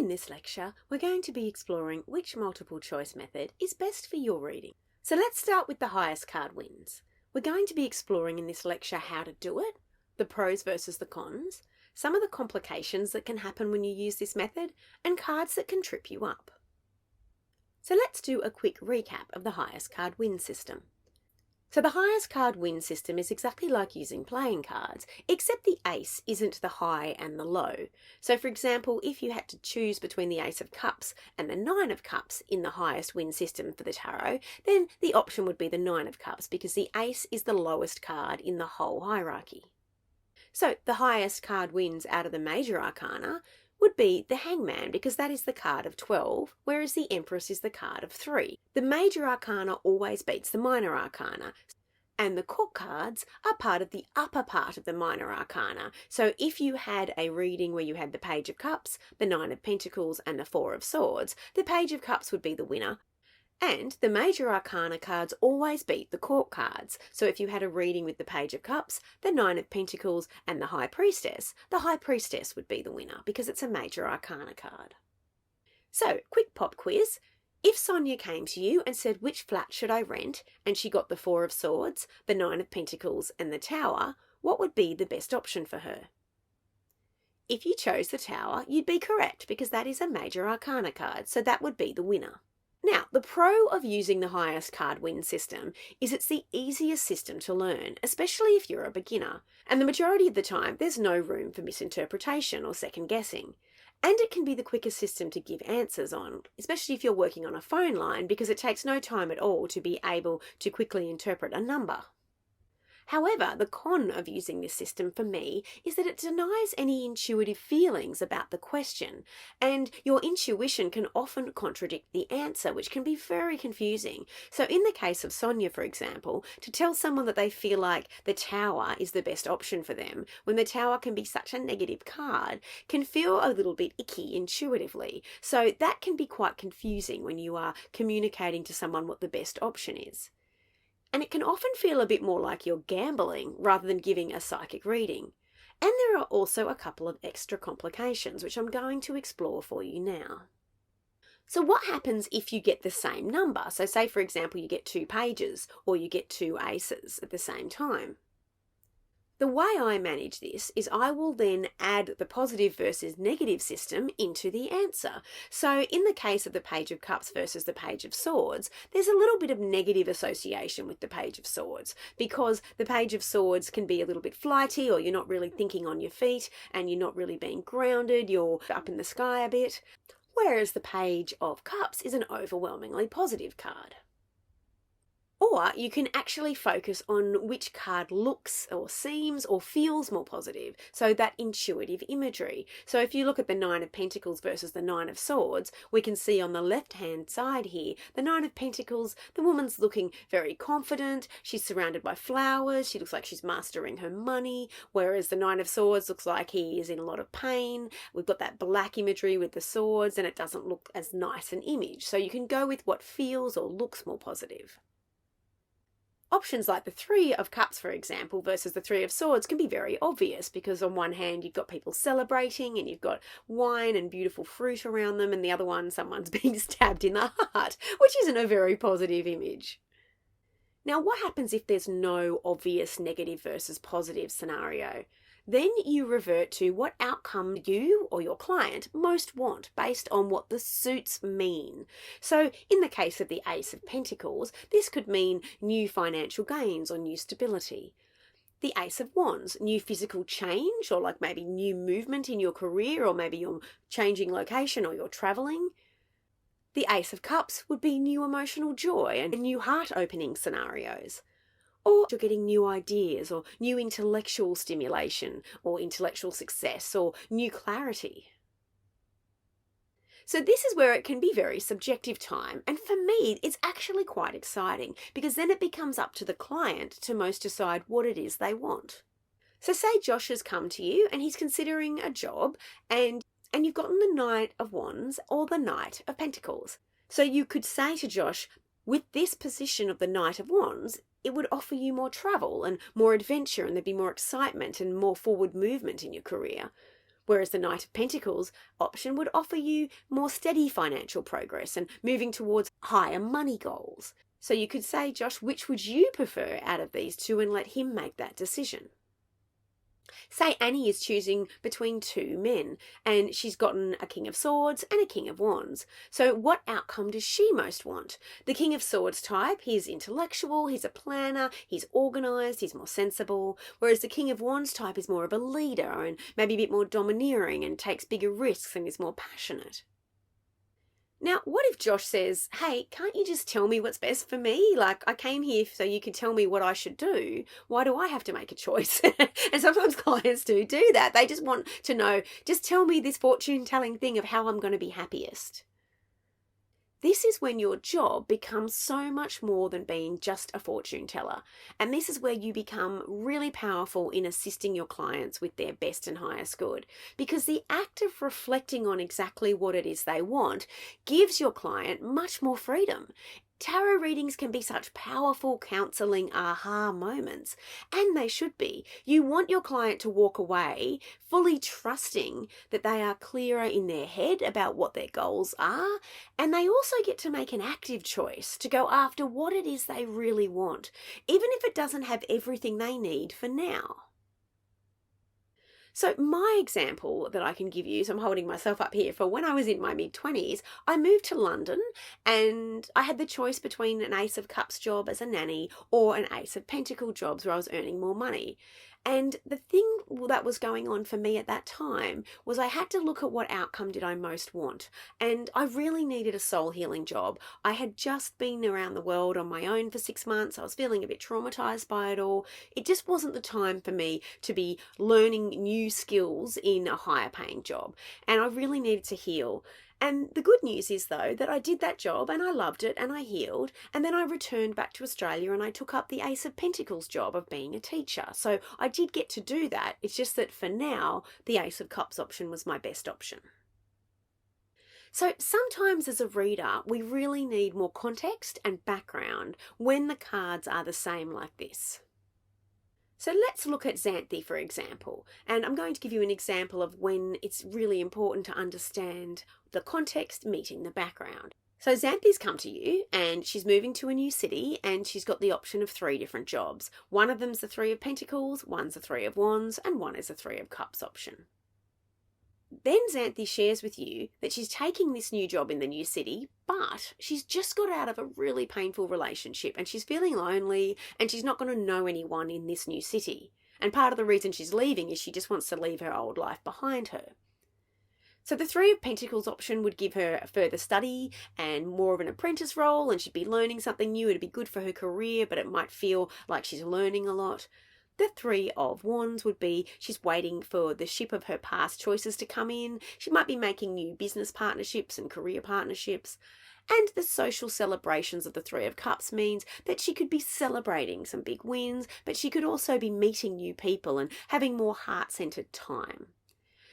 In this lecture, we're going to be exploring which multiple choice method is best for your reading. So let's start with the highest card wins. We're going to be exploring in this lecture how to do it, the pros versus the cons, some of the complications that can happen when you use this method, and cards that can trip you up. So let's do a quick recap of the highest card win system. So the highest card win system is exactly like using playing cards, except the ace isn't the high and the low. So for example, if you had to choose between the ace of cups and the nine of cups in the highest win system for the tarot, then the option would be the nine of cups because the ace is the lowest card in the whole hierarchy. So the highest card wins out of the major arcana would be the hangman because that is the card of 12, whereas the empress is the card of 3. The major arcana always beats the minor arcana, and the court cards are part of the upper part of the minor arcana. So if you had a reading where you had the page of cups, the nine of pentacles, and the four of swords, the page of cups would be the winner. And the major arcana cards always beat the court cards. So if you had a reading with the page of cups, the nine of pentacles, and the high priestess would be the winner because it's a major arcana card. So, quick pop quiz. If Sonia came to you and said, which flat should I rent? And she got the four of swords, the nine of pentacles, and the tower, what would be the best option for her? If you chose the tower, you'd be correct because that is a major arcana card, so that would be the winner. Now, the pro of using the highest card win system is it's the easiest system to learn, especially if you're a beginner. And the majority of the time, there's no room for misinterpretation or second guessing. And it can be the quickest system to give answers on, especially if you're working on a phone line, because it takes no time at all to be able to quickly interpret a number. However, the con of using this system for me is that it denies any intuitive feelings about the question, and your intuition can often contradict the answer, which can be very confusing. So in the case of Sonia, for example, to tell someone that they feel like the tower is the best option for them, when the tower can be such a negative card, can feel a little bit icky intuitively. So that can be quite confusing when you are communicating to someone what the best option is. And it can often feel a bit more like you're gambling rather than giving a psychic reading. And there are also a couple of extra complications, which I'm going to explore for you now. So what happens if you get the same number? So say, for example, you get 2 pages or you get 2 aces at the same time. The way I manage this is I will then add the positive versus negative system into the answer. So in the case of the page of cups versus the page of swords, there's a little bit of negative association with the page of swords because the page of swords can be a little bit flighty, or you're not really thinking on your feet and you're not really being grounded, you're up in the sky a bit. Whereas the page of cups is an overwhelmingly positive card. Or you can actually focus on which card looks or seems or feels more positive, so that intuitive imagery. So if you look at the nine of pentacles versus the nine of swords, we can see on the left-hand side here, the nine of pentacles, the woman's looking very confident, she's surrounded by flowers, she looks like she's mastering her money, whereas the nine of swords looks like he is in a lot of pain. We've got that black imagery with the swords and it doesn't look as nice an image. So you can go with what feels or looks more positive. Options like the three of cups, for example, versus the three of swords can be very obvious because on one hand you've got people celebrating and you've got wine and beautiful fruit around them, and the other one someone's being stabbed in the heart, which isn't a very positive image. Now what happens if there's no obvious negative versus positive scenario? Then you revert to what outcome you or your client most want based on what the suits mean. So in the case of the Ace of Pentacles, this could mean new financial gains or new stability. The Ace of Wands, new physical change, or like maybe new movement in your career, or maybe you're changing location or you're traveling. The Ace of Cups would be new emotional joy and new heart-opening scenarios. Or you're getting new ideas or new intellectual stimulation or intellectual success or new clarity. So this is where it can be very subjective time, and for me it's actually quite exciting because then it becomes up to the client to most decide what it is they want. So say Josh has come to you and he's considering a job and you've gotten the Knight of Wands or the Knight of Pentacles. So you could say to Josh, with this position of the Knight of Wands, it would offer you more travel and more adventure, and there'd be more excitement and more forward movement in your career. Whereas the Knight of Pentacles option would offer you more steady financial progress and moving towards higher money goals. So you could say, Josh, which would you prefer out of these two, and let him make that decision. Say Annie is choosing between two men and she's gotten a King of Swords and a King of Wands. So what outcome does she most want? The King of Swords type, he's intellectual, he's a planner, he's organised, he's more sensible. Whereas the King of Wands type is more of a leader and maybe a bit more domineering and takes bigger risks and is more passionate. Now, what if Josh says, hey, can't you just tell me what's best for me? Like, I came here so you could tell me what I should do. Why do I have to make a choice? And sometimes clients do that. They just want to know, just tell me this fortune-telling thing of how I'm going to be happiest. This is when your job becomes so much more than being just a fortune teller. And this is where you become really powerful in assisting your clients with their best and highest good. Because the act of reflecting on exactly what it is they want gives your client much more freedom. Tarot readings can be such powerful counseling aha moments, and they should be. You want your client to walk away fully trusting that they are clearer in their head about what their goals are, and they also get to make an active choice to go after what it is they really want, even if it doesn't have everything they need for now. So my example that I can give you, so I'm holding myself up here, for when I was in my mid-20s, I moved to London and I had the choice between an Ace of Cups job as a nanny or an Ace of Pentacles jobs where I was earning more money. And the thing that was going on for me at that time was I had to look at what outcome did I most want. And I really needed a soul healing job. I had just been around the world on my own for 6 months. I was feeling a bit traumatized by it all. It just wasn't the time for me to be learning new skills in a higher paying job. And I really needed to heal. And the good news is, though, that I did that job and I loved it and I healed. And then I returned back to Australia and I took up the Ace of Pentacles job of being a teacher. So I did get to do that. It's just that for now, the Ace of Cups option was my best option. So sometimes as a reader, we really need more context and background when the cards are the same like this. So let's look at Xanthe, for example, and I'm going to give you an example of when it's really important to understand the context meeting the background. So Xanthe's come to you and she's moving to a new city and she's got the option of 3 different jobs. One of them's the 3 of Pentacles, one's a 3 of Wands, and one is a 3 of Cups option. Then Xanthe shares with you that she's taking this new job in the new city, but she's just got out of a really painful relationship and she's feeling lonely and she's not going to know anyone in this new city. And part of the reason she's leaving is she just wants to leave her old life behind her. So the 3 of Pentacles option would give her a further study and more of an apprentice role, and she'd be learning something new. It'd be good for her career, but it might feel like she's learning a lot. The 3 of Wands would be she's waiting for the ship of her past choices to come in. She might be making new business partnerships and career partnerships. And the social celebrations of the 3 of Cups means that she could be celebrating some big wins, but she could also be meeting new people and having more heart-centered time.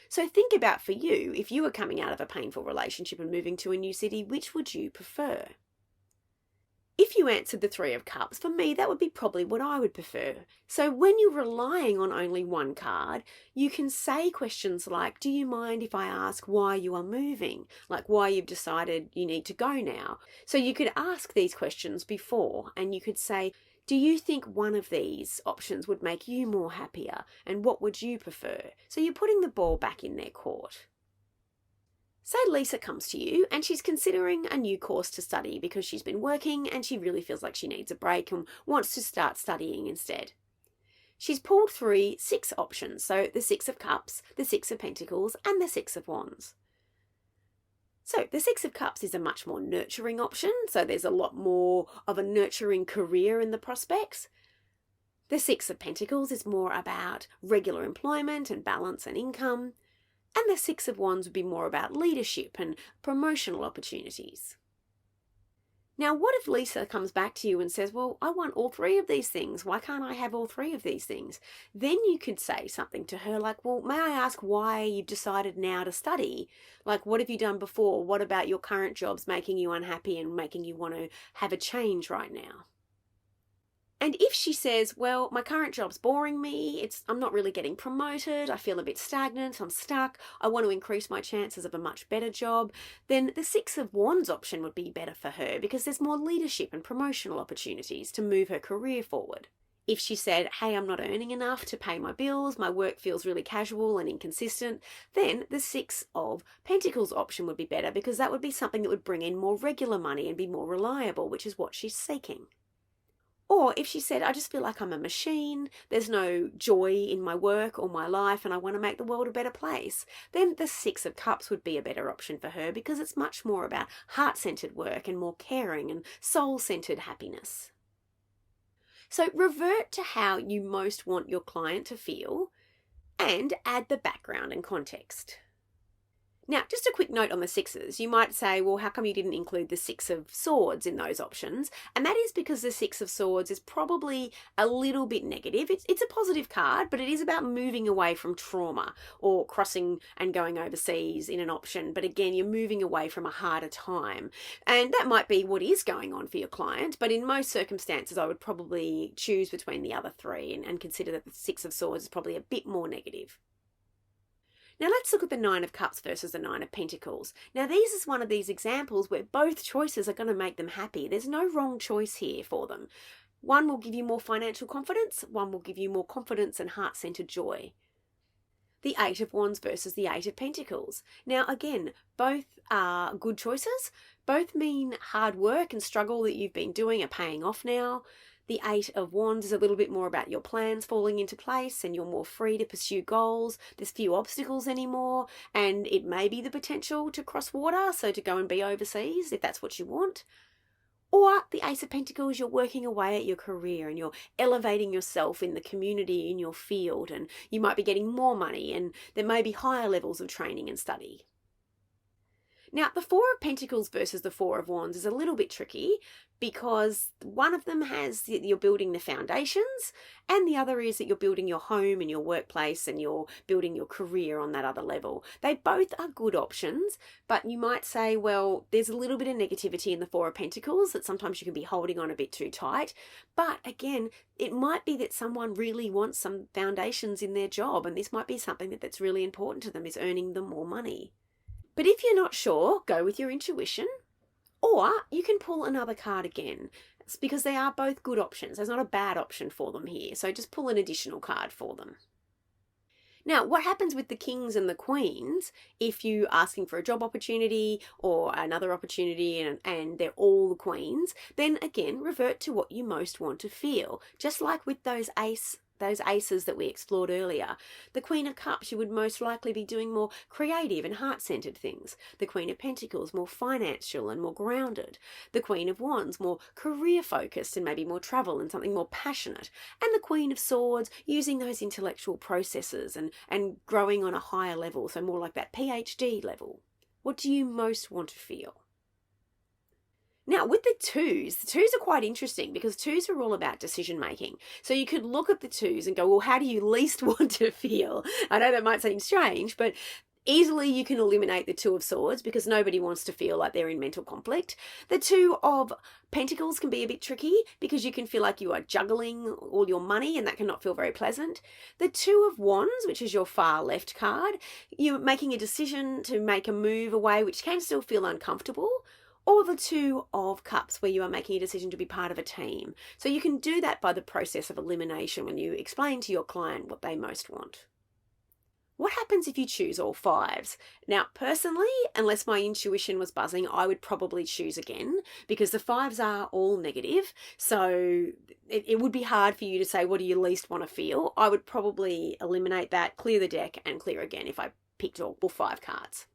So think about, for you, if you were coming out of a painful relationship and moving to a new city, which would you prefer? If you answered the 3 of Cups, for me, that would be probably what I would prefer. So when you're relying on only one card, you can say questions like, do you mind if I ask why you are moving? Like why you've decided you need to go now. So you could ask these questions before and you could say, do you think one of these options would make you more happier? And what would you prefer? So you're putting the ball back in their court. Say Lisa comes to you and she's considering a new course to study because she's been working and she really feels like she needs a break and wants to start studying instead. She's pulled 6 options, so the 6 of Cups, the 6 of Pentacles, and the 6 of Wands. So the 6 of Cups is a much more nurturing option, so there's a lot more of a nurturing career in the prospects. The 6 of Pentacles is more about regular employment and balance and income. And the 6 of Wands would be more about leadership and promotional opportunities. Now, what if Lisa comes back to you and says, well, I want all 3 of these things. Why can't I have all 3 of these things? Then you could say something to her like, well, may I ask why you've decided now to study? Like, what have you done before? What about your current job's making you unhappy and making you want to have a change right now? And if she says, well, my current job's boring me, I'm not really getting promoted, I feel a bit stagnant, I'm stuck, I want to increase my chances of a much better job, then the Six of Wands option would be better for her because there's more leadership and promotional opportunities to move her career forward. If she said, hey, I'm not earning enough to pay my bills, my work feels really casual and inconsistent, then the Six of Pentacles option would be better because that would be something that would bring in more regular money and be more reliable, which is what she's seeking. Or if she said, I just feel like I'm a machine, there's no joy in my work or my life, and I want to make the world a better place, then the Six of Cups would be a better option for her because it's much more about heart-centered work and more caring and soul-centered happiness. So revert to how you most want your client to feel and add the background and context. Now, just a quick note on the sixes. You might say, well, how come you didn't include the Six of Swords in those options? And that is because the Six of Swords is probably a little bit negative. It's a positive card, but it is about moving away from trauma or crossing and going overseas in an option. But again, you're moving away from a harder time. And that might be what is going on for your client. But in most circumstances, I would probably choose between the other three and consider that the Six of Swords is probably a bit more negative. Now let's look at the Nine of Cups versus the Nine of Pentacles. Now this is one of these examples where both choices are going to make them happy. There's no wrong choice here for them. One will give you more financial confidence, one will give you more confidence and heart-centered joy. The Eight of Wands versus the Eight of Pentacles. Now again, both are good choices. Both mean hard work and struggle that you've been doing are paying off now. The Eight of Wands is a little bit more about your plans falling into place and you're more free to pursue goals. There's few obstacles anymore, and it may be the potential to cross water, so to go and be overseas if that's what you want. Or the Ace of Pentacles, you're working away at your career and you're elevating yourself in the community, in your field, and you might be getting more money and there may be higher levels of training and study. Now, the Four of Pentacles versus the Four of Wands is a little bit tricky because one of them has you're building the foundations and the other is that you're building your home and your workplace and you're building your career on that other level. They both are good options, but you might say, well, there's a little bit of negativity in the Four of Pentacles that sometimes you can be holding on a bit too tight. But again, it might be that someone really wants some foundations in their job and this might be something that's really important to them, is earning them more money. But if you're not sure, go with your intuition, or you can pull another card again. It's because they are both good options. There's not a bad option for them here, so just pull an additional card for them. Now, what happens with the Kings and the Queens if you're asking for a job opportunity or another opportunity and they're all the Queens, then again, revert to what you most want to feel. Just like with those aces that we explored earlier. The Queen of Cups, you would most likely be doing more creative and heart-centered things. The Queen of Pentacles, more financial and more grounded. The Queen of Wands, more career-focused and maybe more travel and something more passionate. And the Queen of Swords, using those intellectual processes and growing on a higher level, so more like that PhD level. What do you most want to feel? Now, with the twos are quite interesting because twos are all about decision making. So you could look at the twos and go, well, how do you least want to feel? I know that might seem strange, but easily you can eliminate the Two of Swords because nobody wants to feel like they're in mental conflict. The Two of Pentacles can be a bit tricky because you can feel like you are juggling all your money and that cannot feel very pleasant. The Two of Wands, which is your far left card, you're making a decision to make a move away which can still feel uncomfortable. Or the Two of Cups, where you are making a decision to be part of a team. So you can do that by the process of elimination when you explain to your client what they most want. What happens if you choose all fives? Now, personally, unless my intuition was buzzing, I would probably choose again because the fives are all negative. So it would be hard for you to say, what do you least want to feel? I would probably eliminate that, clear the deck and clear again if I picked all five cards.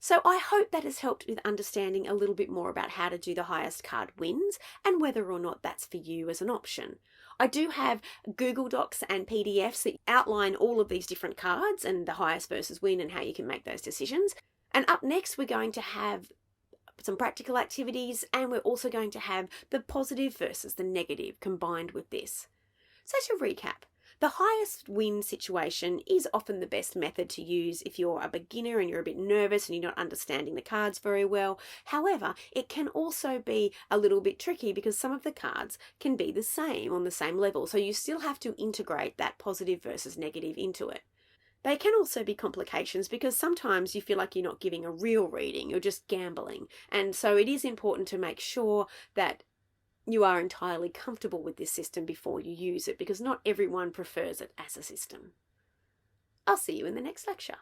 So I hope that has helped with understanding a little bit more about how to do the highest card wins and whether or not that's for you as an option. I do have Google Docs and PDFs that outline all of these different cards and the highest versus win and how you can make those decisions. And up next, we're going to have some practical activities and we're also going to have the positive versus the negative combined with this. So to recap, The highest win situation is often the best method to use if you're a beginner and you're a bit nervous and you're not understanding the cards very well. However, it can also be a little bit tricky because some of the cards can be the same on the same level. So you still have to integrate that positive versus negative into it. They can also be complications because sometimes you feel like you're not giving a real reading, you're just gambling. And so it is important to make sure that you are entirely comfortable with this system before you use it, because not everyone prefers it as a system. I'll see you in the next lecture.